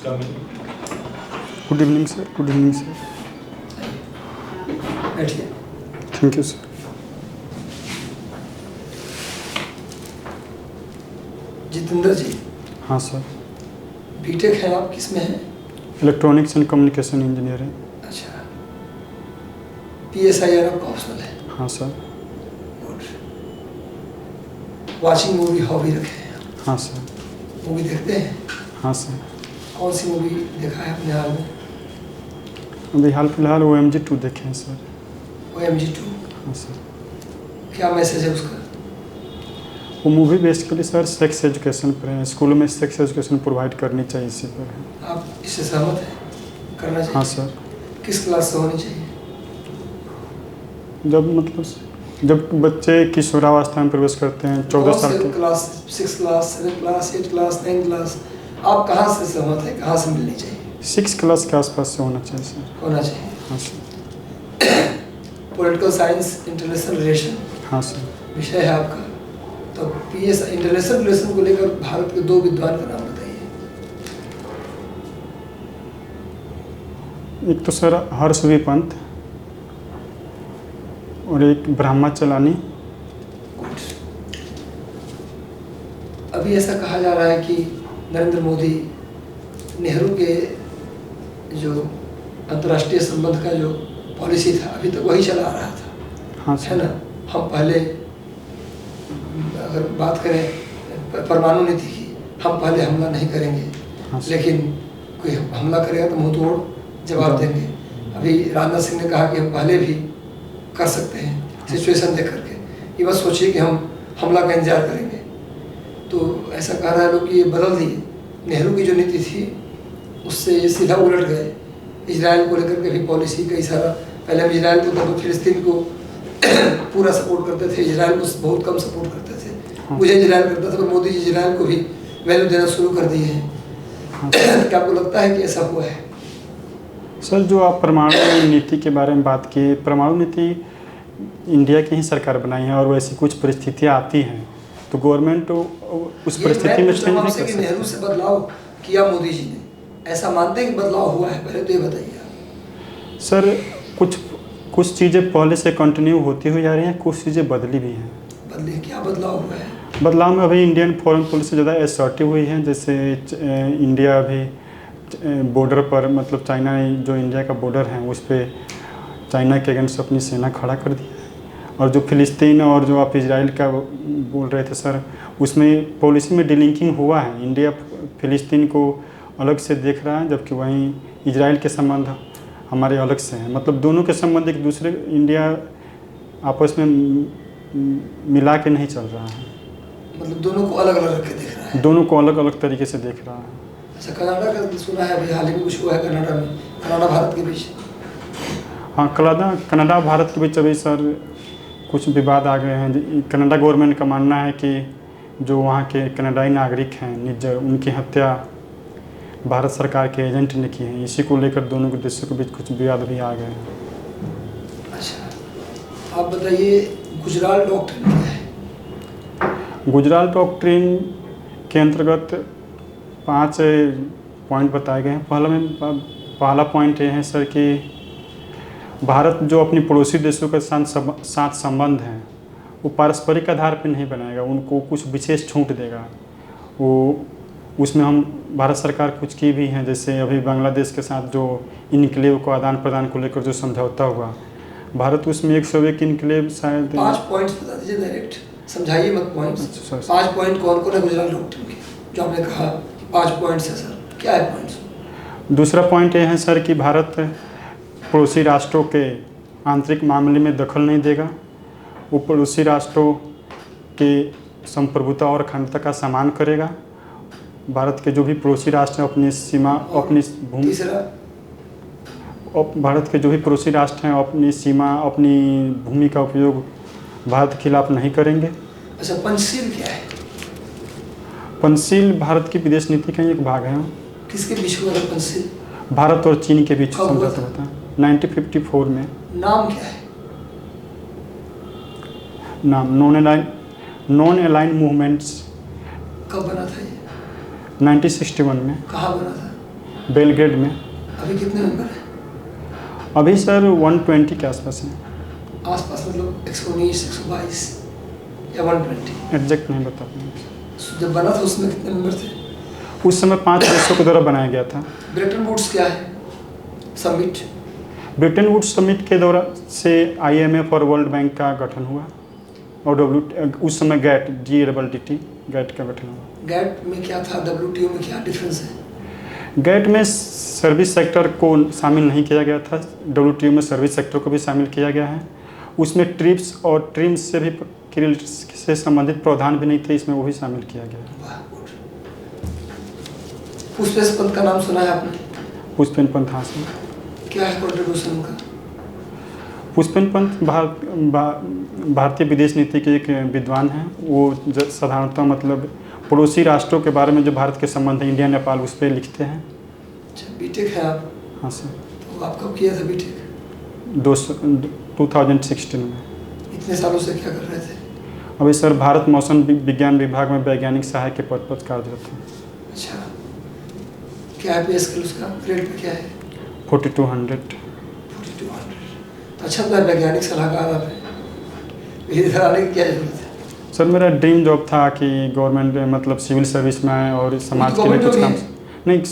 Good evening sir. Good evening sir. बैठिए। Thank you sir. Jitendra ji, हाँ sir. BTech है आप, किस में हैं? Electronics and communication engineering. अच्छा। PSIR आपका ऑप्शनल है? हाँ सर। गुड। वॉचिंग मूवी हॉबी रखे हैं? हाँ सर। मूवी देखते हैं? हाँ सर। कौन सी मूवी देखा है अपने हाल में? अभी हाल फिलहाल OMG 2 देखे हैं सर। OMG 2? हाँ सर। क्या मैसेज है उसका? वो movie basically sir sex education पर है। स्कूलों में सेक्स एजुकेशन प्रोवाइड करनी चाहिए, इसी पर है। आप इससे सहमत हैं? करना चाहिए? हाँ सर। किस क्लास से होनी चाहिए? जब बच्चे किशोरावस्था में प्रवेश करते हैं 14 साल के। Class 6 class 7 class 8 class 9 class, आप कहाँ से सहमत हैं? कहाँ से मिलनी चाहिए? 6 क्लास के आसपास से होना चाहिए सर। होना चाहिए। हाँ sir. Political science international relation हाँ सर। विषय है आपका, तो PS इंटरनेशनल रिलेशन को लेकर भारत के 2 विद्वान का नाम बताइए। एक तो सर हर्षवी पंत और एक ब्रह्माचलानी। अभी ऐसा कहा जा रहा है कि नरेंद्र मोदी नेहरू के जो अंतर्राष्ट्रीय संबंध का जो पॉलिसी था अभी तक वही चला आ रहा था। हाँ है ना? हम पहले अगर बात करें परमाणु नीति की, हम पहले हमला नहीं करेंगे, हाँ लेकिन कोई हमला करेगा तो मुंह तोड़ जवाब देंगे। अभी राजनाथ सिंह ने कहा कि हम पहले भी कर सकते हैं सिचुएशन देख करके, ये बस सोचिए कि हम हमला का इंतजार करेंगे। तो ऐसा कह रहा है लोग कि ये बदल दिए। नेहरू की जो नीति थी उससे ये सीधा उलट गए। इजराइल को लेकर के भी पॉलिसी कई सारा, पहले हम इजराइल को तो फिलिस्तीन को पूरा सपोर्ट करते थे, इजराइल को बहुत कम सपोर्ट करते थे। मुझे इजराइल करता था, पर मोदी जी इजराइल को भी वैल्यू देना शुरू कर दिए हैं। क्या आपको लगता है कि ऐसा हुआ है? सर, जो आप परमाणु नीति के बारे में बात की, परमाणु नीति इंडिया की ही सरकार बनाई है और वैसी कुछ परिस्थितियाँ आती हैं तो गवर्नमेंट उस परिस्थिति में चेंज नहीं कर सकती। नेहरू से बदलाव किया मोदी जी ने, ऐसा मानते हैं कि बदलाव हुआ है? पहले तो ये बताइए आप। सर, कुछ चीज़ें पहले से कंटिन्यू होती हुई जा रही हैं, कुछ चीज़ें बदली भी हैं। बदली? क्या बदलाव हुआ है? बदलाव में अभी इंडियन फॉरेन पॉलिसी ज़्यादा असर्टिव हुई है। जैसे इंडिया अभी बॉर्डर पर, मतलब चाइना जो इंडिया का बॉर्डर है उस पर चाइना के अगेंस्ट अपनी सेना खड़ा कर दी है। और जो फिलिस्तीन और जो आप इजराइल का बोल रहे थे सर, उसमें पॉलिसी में डिलिंकिंग हुआ है। इंडिया फिलिस्तीन को अलग से देख रहा है, जबकि वहीं इजराइल के संबंध हमारे अलग से हैं। मतलब दोनों के संबंध एक दूसरे, इंडिया आपस में मिला के नहीं चल रहा है। मतलब दोनों को अलग अलग रख के देख रहा है? दोनों को अलग अलग तरीके से देख रहा है। अच्छा, कनाडा का सुना है अभी हाल ही में कुछ हुआ है कनाडा में, कनाडा भारत के बीच? हाँ, कनाडा भारत के बीच अभी सर कुछ विवाद आ गए हैं। कनाडा गवर्नमेंट का मानना है कि जो वहाँ के कनाडाई नागरिक हैं निज्जर, उनकी हत्या भारत सरकार के एजेंट ने की है। इसी को लेकर दोनों के देशों के बीच कुछ विवाद भी आ गए हैं। अच्छा, आप बताइए गुजराल डॉक्ट्रिन क्या है? गुजराल डॉक्ट्रिन के अंतर्गत 5 पॉइंट बताए गए हैं। पहला पॉइंट ये है सर कि भारत जो अपनी पड़ोसी देशों के साथ संबंध हैं वो पारस्परिक आधार पर नहीं बनाएगा, उनको कुछ विशेष छूट देगा। वो उसमें हम भारत सरकार कुछ की भी हैं, जैसे अभी बांग्लादेश के साथ जो इनक्लेव को आदान प्रदान को लेकर जो समझौता हुआ, भारत उसमें 101 इनक्लेव शायद। 5 पॉइंट्स बता दीजिए, डायरेक्ट समझाइए मत पॉइंट्स। 5 पॉइंट कौन कौन है गुजराल डॉक्ट्रिन के, जो आपने कहा 5 पॉइंट्स है सर, क्या है पॉइंट्स? दूसरा पॉइंट ये है सर कि भारत पड़ोसी राष्ट्रों के आंतरिक मामले में दखल नहीं देगा। वो पड़ोसी राष्ट्रों के संप्रभुता और अखंडता का सम्मान करेगा। भारत के जो भी पड़ोसी राष्ट्र हैं अपनी सीमा, अपनी भूमि, भारत के जो भी पड़ोसी राष्ट्र हैं अपनी सीमा, अपनी भूमि का उपयोग भारत के खिलाफ नहीं करेंगे। अच्छा, पंचशील क्या है? पंचशील भारत की विदेश नीति का एक भाग है। किसके बीच हुआ था पंचशील? भारत और चीन के बीच समझौता होता है 1954 में। नाम क्या है? नाम नॉन अलाइन मूवमेंट्स। कब बना था ये? 1961 में। कहाँ बना था? बेलग्रेड में। अभी कितने मेंबर हैं? अभी सर 120 के आसपास हैं। आसपास मतलब 119, 122 या 120? एग्जैक्ट नहीं बता पाऊँगा। जब बना था उसमें कितने मेंबर थे? उस समय 5 देशों के द्वारा बनाया गया था। ब्रेटन वुड्स क्या है समिट? ब्रिटेन वुड्स समिट के दौरान से IMF और वर्ल्ड बैंक का गठन हुआ और उस समय GATT का गठन हुआ। गैट में क्या था, WTO में क्या डिफरेंस है? गैट में सर्विस सेक्टर को शामिल नहीं किया गया था, WTO में सर्विस सेक्टर को भी शामिल किया गया है। उसमें ट्रिप्स और ट्रिम्स से संबंधित प्रावधान भी नहीं थे, इसमें वो भी शामिल किया गया है। वाह, गुड। पुष्पेश पंत का नाम सुना है आपने? पुष्पेन पंत, हाँ सर। क्या है कॉन्ट्रीब्यूशन उनका? पुष्पेन पंत भारतीय विदेश नीति के एक विद्वान हैं। वो साधारणतः मतलब पड़ोसी राष्ट्रों के बारे में जो भारत के संबंध है, इंडिया नेपाल, उस पर लिखते हैं। अच्छा, बीटेक है आप? हाँ सर। तो आप कब किया था बीटेक? 2016 में। इतने सालों से क्या कर रहे थे? अभी सर भारत मौसम विज्ञान विभाग में वैज्ञानिक सहायक के पद पर कार्यरत हूँ। अच्छा, क्या है पे स्केल उसका? ग्रेड पे क्या है? 4200। 4200। तो अच्छा, तो वैज्ञानिक सलाहकार आप हैं, इधर आने की क्या जरूरत है? सर मेरा ड्रीम जॉब था कि गवर्नमेंट मतलब सिविल सर्विस में आए और समाज के लिए कुछ काम, नहीं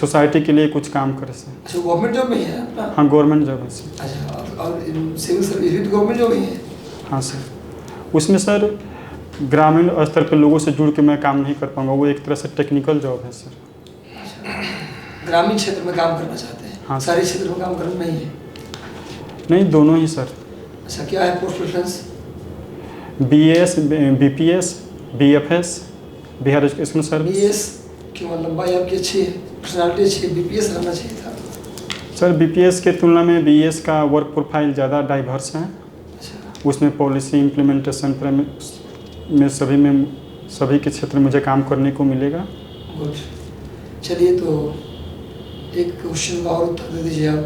सोसाइटी के लिए कुछ काम करे सर। अच्छा, गवर्नमेंट जॉब में ही है आपका? हाँ, गवर्नमेंट जॉब है सर। अच्छा, और सिविल सर्विस भी गवर्नमेंट जॉब ही है? हाँ सर। उसमें सर ग्रामीण स्तर पर लोगों से जुड़ के मैं काम नहीं कर पाऊँगा, वो एक तरह से टेक्निकल जॉब है सर। ग्रामीण क्षेत्र में काम करना चाहते हैं? हाँ, शहरी क्षेत्र में काम करना नहीं है? नहीं, दोनों ही सर। अच्छा, क्या है post preference? BAS, BPS, BFS, Bihar education service. BS क्यों? लंबाई आपकी अच्छी है, पर्सनालिटी अच्छी है, BPS रहना चाहिए था। सर BPS के तुलना में BS का वर्क प्रोफाइल ज़्यादा डाइवर्स है। अच्छा, उसमें पॉलिसी इम्प्लीमेंटेशन में सभी के क्षेत्र में मुझे काम करने को मिलेगा। गुड। चलिए, तो एक क्वेश्चन का और उत्तर दे दीजिए आप।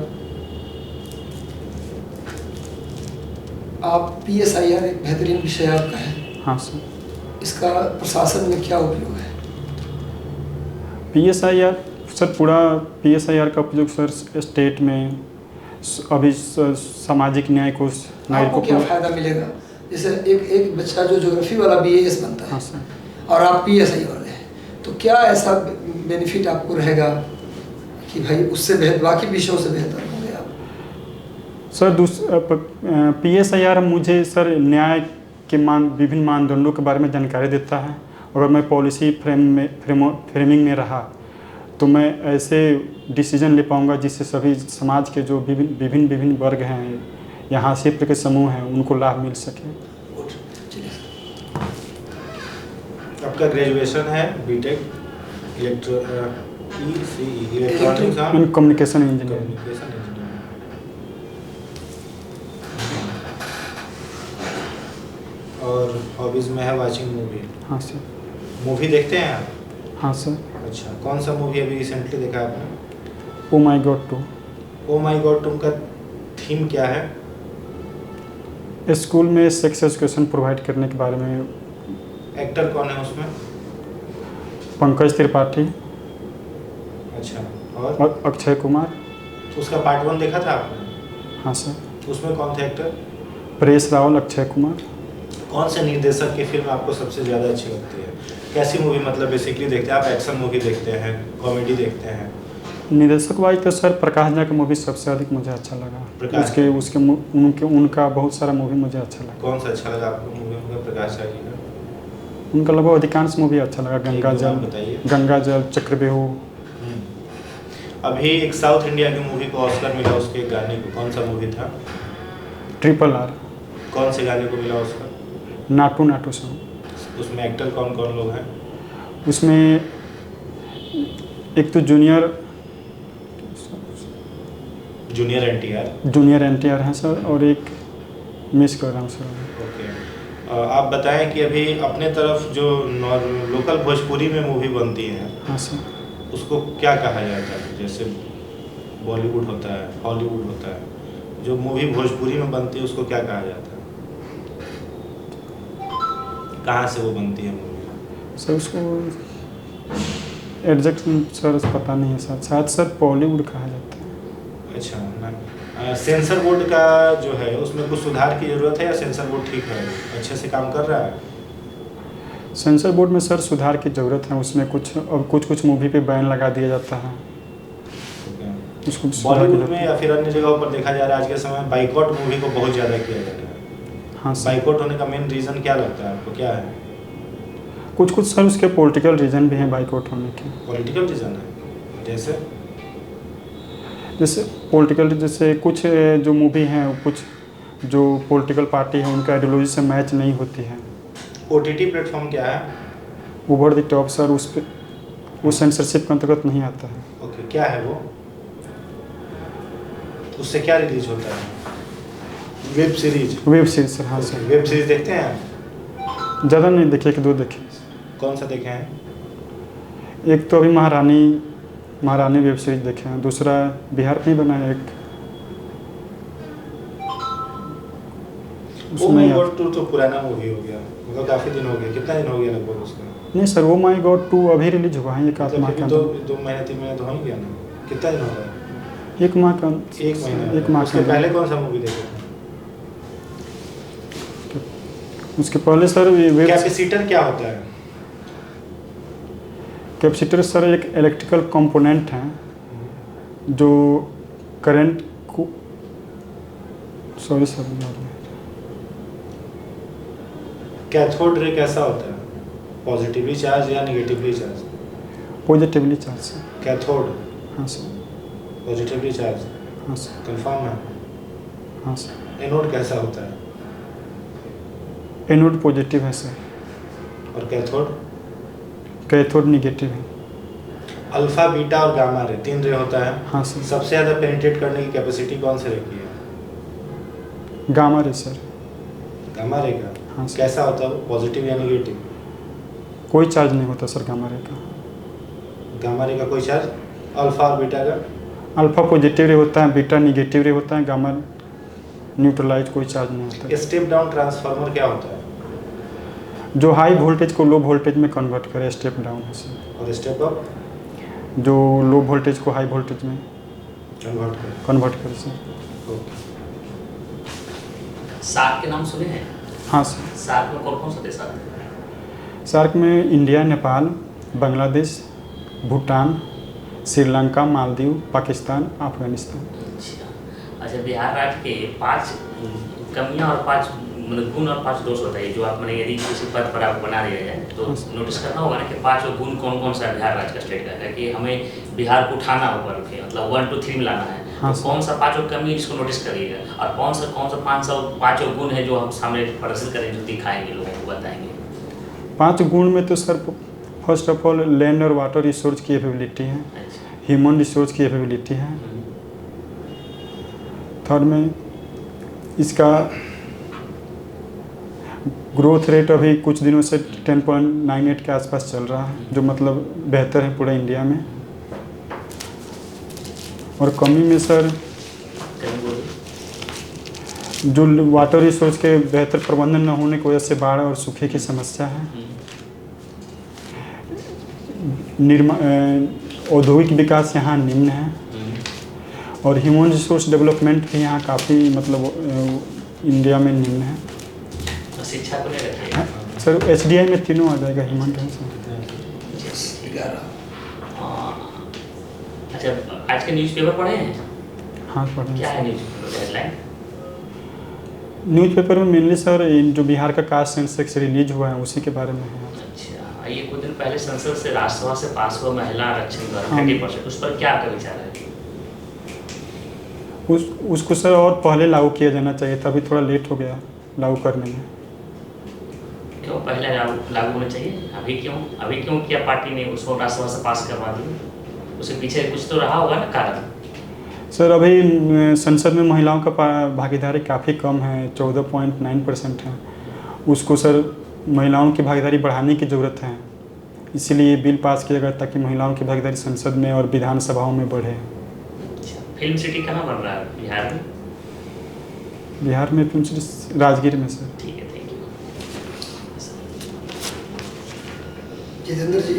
PSIR एक बेहतरीन विषय आपका है। हाँ सर। इसका प्रशासन में क्या उपयोग है? PSIR सर, पूरा PSIR का उपयोग सर स्टेट में अभी सामाजिक न्याय को आपको क्या फ़ायदा मिलेगा? जैसे एक बच्चा जो ज्योग्राफी वाला BAS बनता है, हाँ सर, और आप PSI वाले हैं, तो क्या ऐसा बेनिफिट आपको रहेगा कि भाई उससे बाकी विषयों से बेहतर होंगे आप? सर PSIR मुझे सर न्याय के विभिन्न मानदंडों के बारे में जानकारी देता है। अगर मैं पॉलिसी फ्रेमिंग में रहा तो मैं ऐसे डिसीजन ले पाऊंगा जिससे सभी समाज के जो विभिन्न वर्ग हैं या हाशिए के समूह हैं उनको लाभ मिल सके। आपका ग्रेजुएशन है BTech electronics and communication engineering. और हॉबीज़ में है वाचिंग मूवी। हाँ सर। मूवी देखते हैं आप? हाँ सर। अच्छा, कौन सा मूवी अभी रिसेंटली देखा आपने? ओ माई गॉड 2। ओ माई गॉड 2 का थीम क्या है? स्कूल में सेक्स एजुकेशन प्रोवाइड करने के बारे में। एक्टर कौन है उसमें? पंकज त्रिपाठी अच्छा, और अक्षय कुमार। उसका पार्ट 1 देखा था आपने? हाँ सर। उसमें कौन थे एक्टर? परेश रावल, अक्षय कुमार। कौन से निर्देशक की फिल्म आपको सबसे ज़्यादा अच्छी लगती है? कैसी मूवी मतलब बेसिकली देखते हैं आप? एक्शन मूवी देखते हैं, कॉमेडी देखते हैं? निर्देशक वाइज तो सर प्रकाश झा का मूवी सबसे अधिक मुझे अच्छा लगा। उनका बहुत सारा मूवी मुझे अच्छा लगा। कौन सा अच्छा लगा आपको मूवी उनका, प्रकाश झा जी का? उनका लगभग अधिकांश मूवी अच्छा लगा। गंगा जल, चक्रव्यूह। अभी एक साउथ इंडिया की मूवी को ऑस्कर मिला, उसके गाने को, कौन सा मूवी था? RRR। कौन से गाने को मिला ऑस्कर? नाटू नाटू सॉन्ग। उसमें एक्टर कौन कौन लोग हैं? उसमें एक तो जूनियर NTR हैं सर, और एक मिस कर रहा हूँ सर। ओके, आप बताएं कि अभी अपने तरफ जो लोकल भोजपुरी में मूवी बनती है, हाँ सर, उसको क्या कहा जाता है? जैसे बॉलीवुड होता है, हॉलीवुड होता है, जो मूवी भोजपुरी में बनती है उसको क्या कहा जाता है? कहाँ से वो बनती है मूवी? सर उसको एग्जैक्ट सर पता नहीं है सर, शायद सर बॉलीवुड कहा जाता है। अच्छा ना, सेंसर बोर्ड का जो है उसमें कुछ सुधार की ज़रूरत है या सेंसर बोर्ड ठीक है, अच्छे से काम कर रहा है? सेंसर बोर्ड में सर सुधार की ज़रूरत है, उसमें कुछ अब कुछ मूवी पे बैन लगा दिया जाता है, उसको सुधार की बॉलीवुड जरूरत में है। या फिर अन्य जगहों पर देखा जा रहा है आज के समय बाइकआउट मूवी को बहुत ज़्यादा किया जा रहा है। हाँ सर, बाइकआउट होने का मेन रीज़न क्या लगता है आपको, क्या है? कुछ सर उसके पॉलिटिकल रीज़न भी हैं बाइकआउट होने के। पॉलिटिकल रीज़न है जैसे पॉलिटिकल, जैसे कुछ जो मूवी हैं, कुछ जो पॉलिटिकल पार्टी है उनका आइडियोलॉजी से मैच नहीं होती है। OTT प्लेटफॉर्म क्या है? ओवर द टॉप सर, उस पर वो सेंसरशिप के अंतर्गत नहीं आता है। ओके, क्या है वो? उससे क्या रिलीज होता है? Web series sir. हाँ सर, वेब सीरीज देखते हैं आप? ज़्यादा नहीं देखे, एक दो देखे। कौन सा देखे हैं? एक तो अभी महारानी वेब सीरीज देखे हैं, दूसरा बिहार में ही बना है एक, वो माय गॉड 2 तो पुराना मूवी हो गया, मतलब काफ़ी दिन हो गया। कितना दिन हो गया लगभग उसका? नहीं सर, वो माय गॉड 2 अभी रिलीज हुआ है, एक आध माह के मतलब अंदर। 2 महीने 3 महीने तो हो ही गया ना। कितना दिन हो गया? एक माह का, 1 महीना। एक माह उसके के पहले कौन सा मूवी देखे थे? उसके पहले सर वेब कैपेसिटर क्या होता है? कैपेसिटर सर एक इलेक्ट्रिकल कंपोनेंट है जो करंट को, सॉरी सर, कैथोड रे कैसा होता है? पॉजिटिवली चार्ज या नेगेटिवली चार्ज? पॉजिटिवली चार्ज है। कैथोड हाँ सर। पॉजिटिवली चार्ज, हाँ सर। कंफर्म है? हाँ सर। एनोड कैसा होता है? एनोड पॉजिटिव है सर, और कैथोड? कैथोड निगेटिव है। अल्फा, बीटा और गामा रे, 3 रे होता है। हाँ सर। सबसे ज़्यादा पेनिट्रेट करने की कैपेसिटी कौन से रे की है? Gamma ray sir. Gamma ray का? हाँ सर। कैसा होता है वो, पॉजिटिव या नेगेटिव? कोई चार्ज नहीं होता सर गामा रे का। गामा रे का कोई चार्ज? अल्फा और बीटा का? अल्फा पॉजिटिव रे होता है, बीटा निगेटिव रे होता है, गामा न्यूट्रलाइज, कोई चार्ज नहीं होता। स्टेप डाउन ट्रांसफार्मर क्या होता है? जो हाई वोल्टेज को लो वोल्टेज में कन्वर्ट करे, स्टेप डाउन है सर। और स्टेप अप? जो लो वोल्टेज को हाई वोल्टेज में कन्वर्ट करे सर। ओके। सार्क के नाम सुने हैं? हाँ सर। सार्क में कौन कौन सा देश आते हैं? सार्क में इंडिया, नेपाल, बांग्लादेश, भूटान, श्रीलंका, मालदीव, पाकिस्तान, अफगानिस्तान। अच्छा, बिहार राज्य के 5 कमियां और 5 मतलब गुण और 5 दोष बताइए, जो आप मैंने यदि किसी पद पर आप बना दिया जाए तो नोटिस करना होगा ना कि 5 गुण कौन कौन सा बिहार राज्य का स्टेट का है, कि हमें बिहार को उठाना ऊपर के, मतलब 1 2 3 में लाना है। हाँ, तो कौन सा 5 कमी इसको नोटिस करिएगा, और कौन सा 5 गुण है जो हम सामने प्रदर्शित करेंगे, जो दिखाएंगे, लोगों को बताएंगे। 5 गुण में तो sir first of all land और वाटर रिसोर्स की एबिलिटी है, ह्यूमन रिसोर्स की एबिलिटी है। थर्ड में इसका ग्रोथ रेट अभी कुछ दिनों से 10.98 के आसपास चल रहा है, जो मतलब बेहतर है पूरे इंडिया में। और कमी में सर जो वाटर रिसोर्स के बेहतर प्रबंधन न होने की वजह से बाढ़ और सूखे की समस्या है। औद्योगिक विकास यहाँ निम्न है, और ह्यूमन रिसोर्स डेवलपमेंट भी यहाँ काफ़ी मतलब इंडिया में निम्न है। शिक्षा को नहीं रखिएगा सर, HDI में तीनों आ जाएगा, ह्यूमन रिसोर्स। अच्छा, आज के न्यूज़पेपर पढ़े हैं? हाँ पढ़े। क्या है न्यूज़पेपर हेडलाइन? न्यूज़पेपर में मेनली सर जो बिहार का कास्ट सेंसस रिलीज हुआ है उसी के बारे में है। अच्छा, ये कुछ दिन पहले संसद से राज्यसभा से पास हुआ महिला आरक्षण द्वारा 30%, उस पर क्या आपका विचार है? उसको सर और पहले लागू किया जाना चाहिए था, अभी थोड़ा लेट हो गया लागू करने में। क्यों पहले लागू होना चाहिए? अभी क्यों किया पार्टी ने उसको राज्यसभा से पास करवा दिया? उसके पीछे कुछ तो रहा होगा ना कारण। सर अभी संसद में महिलाओं का भागीदारी काफ़ी कम है, 14.9% है। उसको सर महिलाओं की भागीदारी बढ़ाने की ज़रूरत है, इसीलिए ये बिल पास किया गया ताकि महिलाओं की भागीदारी संसद में और विधानसभाओं में बढ़े। फिल्म सिटी कहाँ बन रहा है बिहार में? बिहार में फिल्म सिटी राजगीर में सर। ठीक है, थैंक यू। जितेंद्र जी,